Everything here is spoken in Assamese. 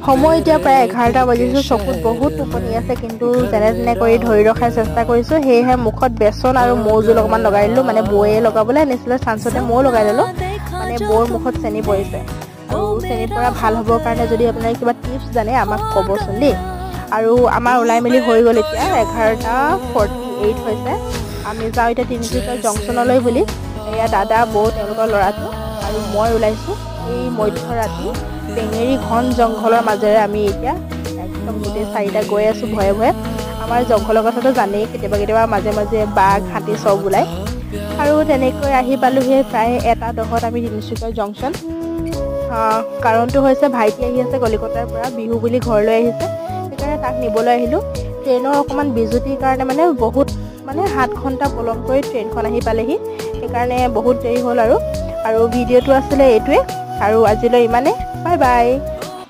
সময় এতিয়া প্ৰায় 11টা বাজিছে চকুত বহুত টোপনি আছে কিন্তু যেনে তেনে কৰি ধৰি ৰখাৰ চেষ্টা কৰিছোঁ সেয়েহে মুখত বেচন আৰু মৌ জোল অকণমান লগাই দিলোঁ মানে বৌয়ে লগাবলৈ আনিছিলে চান্সতে ময়ো লগাই দিলোঁ মানে বৌৰ মুখত চেনি পৰিছে আৰু চেনি পৰা ভাল হ'বৰ কাৰণে যদি আপোনাৰ কিবা টিপছ জানে আমাক ক'বচোন দেই আৰু আমাৰ ওলাই মেলি হৈ গ'ল এতিয়া 11:48 হৈছে আমি যাওঁ এতিয়া তিনিচুকীয়া জংচনলৈ বুলি এয়া দাদা বৌ তেওঁলোকৰ ল'ৰাটো আৰু মই ওলাইছোঁ এই মধ্যৰাতি টেঙেৰী ঘন জংঘলৰ মাজেৰে আমি এতিয়া একদম গোটেই চাৰিটা গৈ আছোঁ ভয়ে ভয়ে আমাৰ জংঘলৰ কথাটো জানেই কেতিয়াবা মাজে মাজে বাঘ হাতী চব ওলায় আৰু তেনেকৈ আহি পালোঁহি প্ৰায় 1:10 আমি তিনিচুকীয়া জংচন কাৰণটো হৈছে ভাইটি আহি আছে কলিকতাৰ পৰা বিহু বুলি ঘৰলৈ আহিছে সেইকাৰণে তাক নিবলৈ আহিলোঁ ট্ৰেইনৰ অকণমান বিজুতিৰ কাৰণে মানে বহুত 7 ঘণ্টা পলম কৰি ট্ৰেইনখন আহি পালেহি সেইকাৰণে বহুত দেৰি হ'ল আৰু ভিডিঅ'টো আছিলে এইটোৱে আৰু আজিলৈ ইমানে বাই বাই